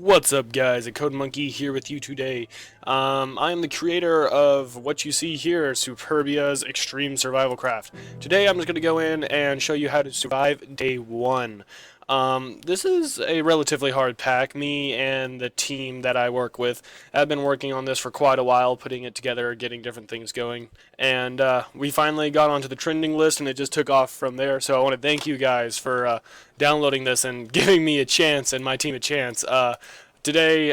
What's up, guys? A Code Monkey here with you today. I am the creator of what you see here, Superbia's Extreme Survival Craft. Today I'm just going to go in and show you how to survive day one. This is a relatively hard pack. Me and the team that I work with have been working on this for quite a while, putting it together, getting different things going, and we finally got onto the trending list and it just took off from there. So I want to thank you guys for downloading this and giving me a chance and my team a chance. Today,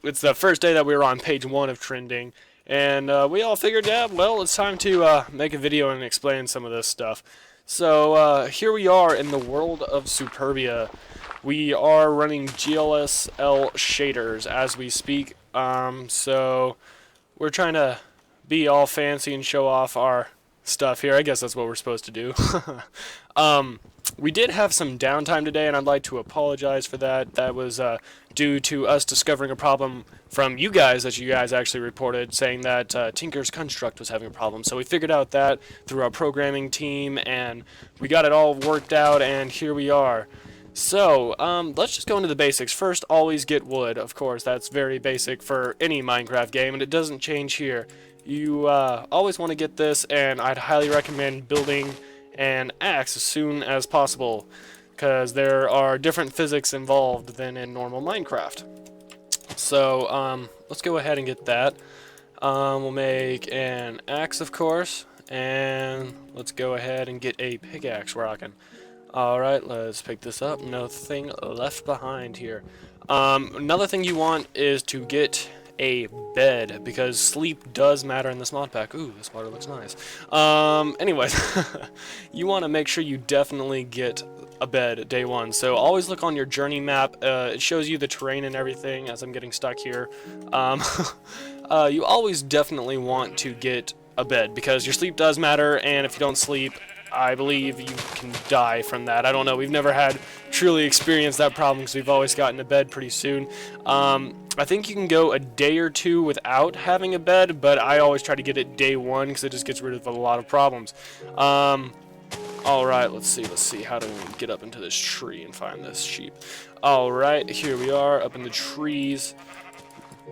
it's the first day that we were on page 1 of trending, and we all figured, yeah, well, it's time to make a video and explain some of this stuff. So here we are in the world of Superbia. We are running GLSL shaders as we speak. So we're trying to be all fancy and show off our stuff here. I guess that's what we're supposed to do. We did have some downtime today, and I'd like to apologize for that. That was due to us discovering a problem from you guys that you guys actually reported, saying that Tinker's Construct was having a problem. So we figured out that through our programming team, and we got it all worked out, and here we are. So, let's just go into the basics. First, always get wood. Of course, that's very basic for any Minecraft game, and it doesn't change here. You always want to get this, and I'd highly recommend building an axe as soon as possible, because there are different physics involved than in normal Minecraft. So let's go ahead and get that. We'll make an axe, of course, and let's go ahead and get a pickaxe rocking. Alright, let's pick this up. Nothing left behind here. Another thing you want is to get a bed, because sleep does matter in this mod pack. Ooh, this water looks nice. Anyways, you want to make sure you definitely get a bed at day one. So always look on your journey map. It shows you the terrain and everything as I'm getting stuck here. You always definitely want to get a bed, because your sleep does matter, and if you don't sleep, I believe you can die from that. I don't know. We've never had truly experienced that problem because we've always gotten to bed pretty soon. I think you can go a day or two without having a bed, but I always try to get it day one because it just gets rid of a lot of problems. Alright, let's see. How do we get up into this tree and find this sheep? Alright, here we are up in the trees,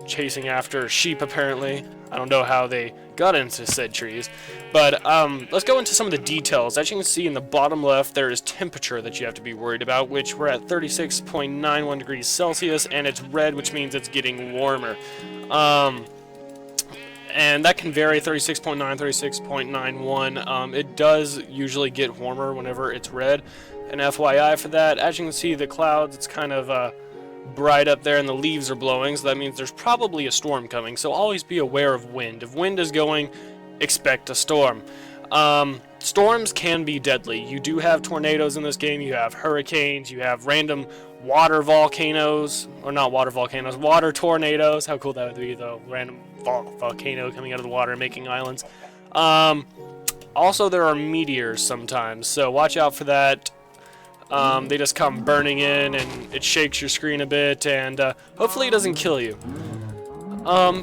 chasing after sheep apparently. I don't know how they got into said trees, but let's go into some of the details. As you can see in the bottom left, there is temperature that you have to be worried about, which we're at 36.91 degrees Celsius, and it's red, which means it's getting warmer. And that can vary, 36.9, 36.91. It does usually get warmer whenever it's red. And FYI for that, as you can see, the clouds, it's kind of bright up there and the leaves are blowing, so that means there's probably a storm coming. So always be aware of wind. If wind is going, expect a storm. Storms can be deadly. You do have tornadoes in this game, you have hurricanes, you have random water volcanoes, or not water volcanoes, water tornadoes. How cool that would be though, random volcano coming out of the water and making islands. Also there are meteors sometimes, so watch out for that. They just come burning in, and it shakes your screen a bit, and hopefully it doesn't kill you.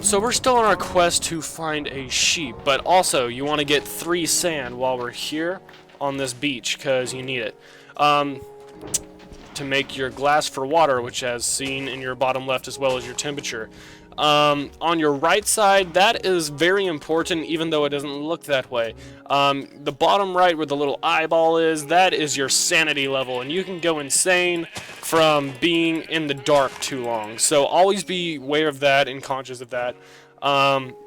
So we're still on our quest to find a sheep, but also you want to get 3 sand while we're here on this beach, because you need it. To make your glass for water, which as seen in your bottom left, as well as your temperature. On your right side, that is very important, even though it doesn't look that way. The bottom right, where the little eyeball is, that is your sanity level, and you can go insane from being in the dark too long. So always be aware of that and conscious of that.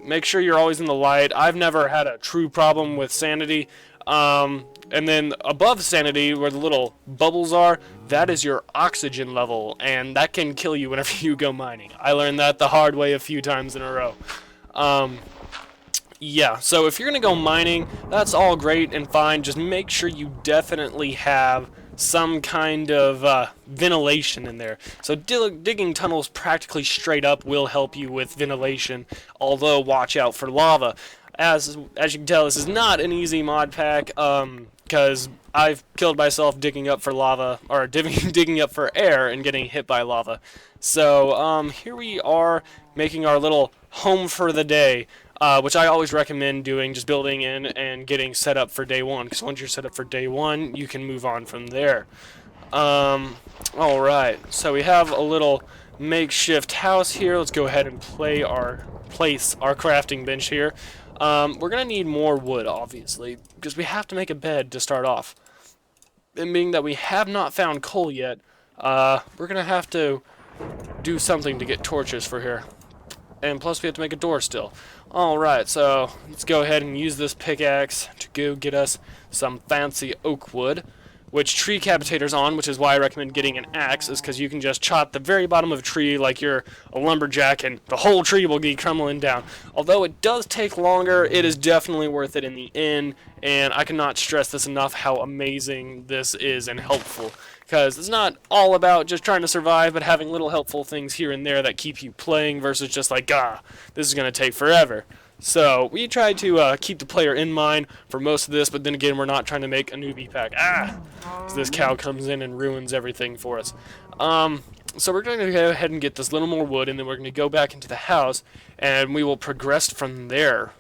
Make sure you're always in the light. I've never had a true problem with sanity. And then above sanity, where the little bubbles are, that is your oxygen level, and that can kill you whenever you go mining. I learned that the hard way a few times in a row. Yeah, so if you're going to go mining, that's all great and fine. Just make sure you definitely have some kind of ventilation in there. So digging tunnels practically straight up will help you with ventilation, although watch out for lava. As you can tell, this is not an easy mod pack, because I've killed myself digging up for lava, or digging up for air and getting hit by lava. So here we are making our little home for the day, which I always recommend doing, just building in and getting set up for day one, because once you're set up for day one, you can move on from there. Alright, so we have a little makeshift house here. Let's go ahead and place our crafting bench here. We're gonna need more wood, obviously, because we have to make a bed to start off. And being that we have not found coal yet, we're gonna have to do something to get torches for here. And plus we have to make a door still. Alright, so let's go ahead and use this pickaxe to go get us some fancy oak wood, which tree capitators on, which is why I recommend getting an axe, is because you can just chop the very bottom of a tree like you're a lumberjack and the whole tree will be crumbling down. Although it does take longer, it is definitely worth it in the end, and I cannot stress this enough how amazing this is and helpful. Because it's not all about just trying to survive, but having little helpful things here and there that keep you playing versus just like, this is going to take forever. So we try to keep the player in mind for most of this, but then again, we're not trying to make a newbie pack. So this cow comes in and ruins everything for us. So we're going to go ahead and get this little more wood, and then we're going to go back into the house, and we will progress from there.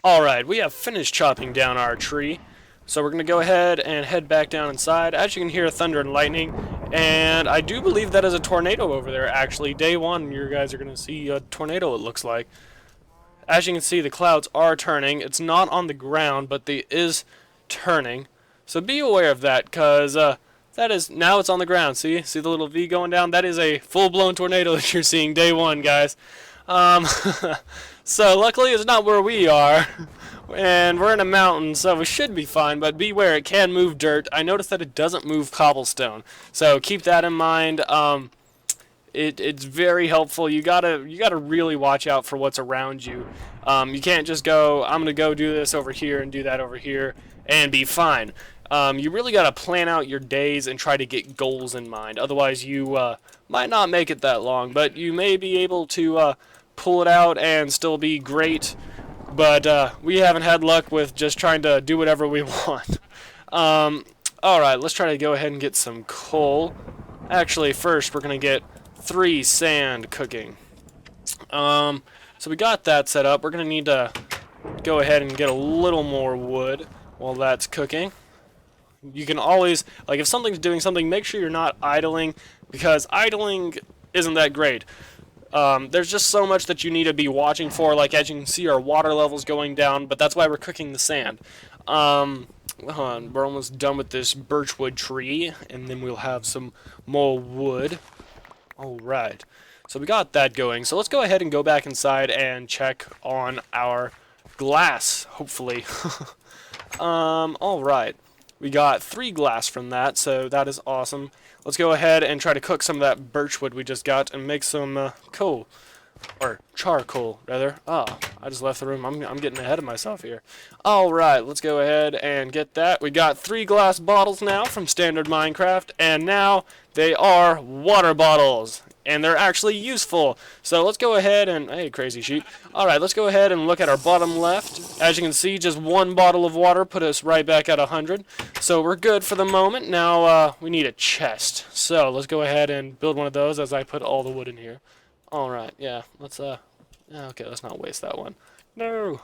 Alright, we have finished chopping down our tree. So we're going to go ahead and head back down inside. As you can hear, thunder and lightning, and I do believe that is a tornado over there, actually. Day one, you guys are going to see a tornado, it looks like. As you can see, the clouds are turning. It's not on the ground, but it is turning. So be aware of that, because that is, now it's on the ground. See the little V going down? That is a full-blown tornado that you're seeing day one, guys. So luckily it's not where we are. And we're in a mountain, so we should be fine, but beware, it can move dirt. I noticed that it doesn't move cobblestone, so keep that in mind. It's very helpful. You gotta really watch out for what's around you. You can't just go, I'm gonna go do this over here and do that over here and be fine. You really gotta plan out your days and try to get goals in mind. Otherwise, you might not make it that long, but you may be able to pull it out and still be great. But we haven't had luck with just trying to do whatever we want. Alright, let's try to go ahead and get some coal. Actually, first we're going to get 3 sand cooking. So we got that set up. We're going to need to go ahead and get a little more wood while that's cooking. You can always, like if something's doing something, make sure you're not idling, because idling isn't that great. There's just so much that you need to be watching for, like as you can see our water levels going down, but that's why we're cooking the sand. We're almost done with this birchwood tree, and then we'll have some more wood. Alright, so we got that going, so let's go ahead and go back inside and check on our glass, hopefully. Alright, we got 3 glass from that, so that is awesome. Let's go ahead and try to cook some of that birchwood we just got and make some coal. Or charcoal, rather. Oh, I just left the room. I'm getting ahead of myself here. Alright, let's go ahead and get that. We got 3 glass bottles now from Standard Minecraft, and now they are water bottles. And they're actually useful. So let's go ahead and... Hey, crazy sheep. Alright, let's go ahead and look at our bottom left. As you can see, just 1 bottle of water put us right back at 100. So we're good for the moment. Now, we need a chest. So let's go ahead and build one of those as I put all the wood in here. Alright, yeah. Let's, okay, let's not waste that one. No!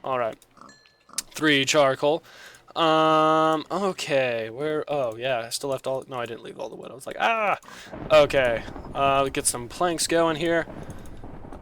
Alright. 3 charcoal. Okay, where, oh, yeah, I still left all, no, I didn't leave all the wood, I was like, okay, get some planks going here,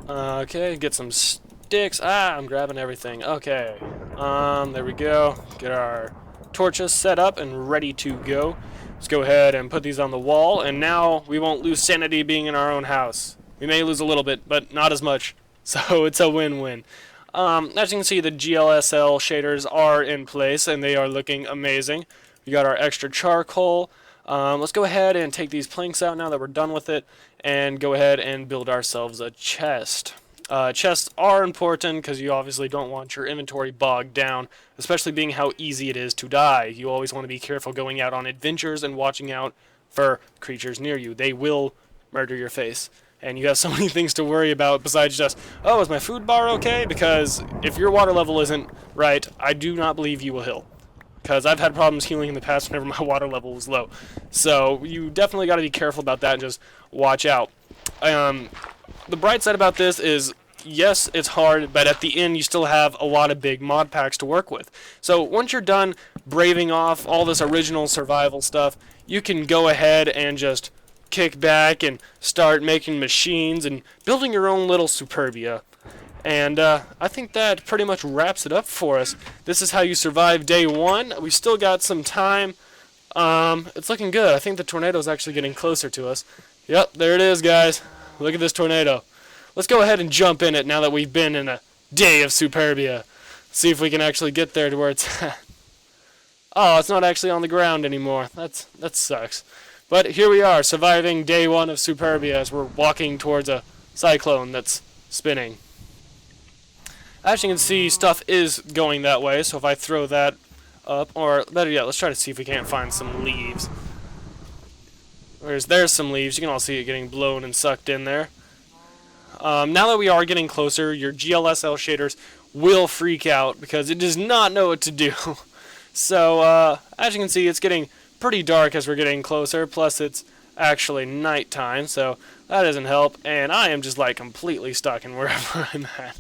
okay, get some sticks, I'm grabbing everything, okay, there we go, get our torches set up and ready to go. Let's go ahead and put these on the wall, and now we won't lose sanity being in our own house. We may lose a little bit, but not as much, so it's a win-win. As you can see, the GLSL shaders are in place, and they are looking amazing. We got our extra charcoal. Let's go ahead and take these planks out now that we're done with it, and go ahead and build ourselves a chest. Chests are important because you obviously don't want your inventory bogged down, especially being how easy it is to die. You always want to be careful going out on adventures and watching out for creatures near you. They will murder your face. And you have so many things to worry about besides just, oh, is my food bar okay? Because if your water level isn't right, I do not believe you will heal. Because I've had problems healing in the past whenever my water level was low. So you definitely got to be careful about that and just watch out. The bright side about this is, yes, it's hard, but at the end you still have a lot of big mod packs to work with. So once you're done braving off all this original survival stuff, you can go ahead and just kick back and start making machines and building your own little Superbia. And I think that pretty much wraps it up for us. This is how you survive day 1. We still got some time. It's looking good. I think the tornado's actually getting closer to us. Yep, there it is, guys. Look at this tornado. Let's go ahead and jump in it now that we've been in a day of Superbia. See if we can actually get there to where it's at. Oh, it's not actually on the ground anymore. That sucks. But here we are, surviving day 1 of Superbia as we're walking towards a cyclone that's spinning. As you can see, stuff is going that way, so if I throw that up, or better yet, let's try to see if we can't find some leaves. There's some leaves. You can all see it getting blown and sucked in there. Now that we are getting closer, your GLSL shaders will freak out because it does not know what to do. So, as you can see, it's getting pretty dark as we're getting closer, plus it's actually nighttime, so that doesn't help, and I am just like completely stuck in wherever I'm at.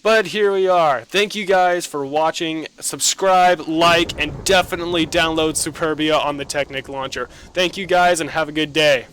But here we are. Thank you guys for watching. Subscribe, like, and definitely download Superbia on the Technic launcher. Thank you guys, and have a good day.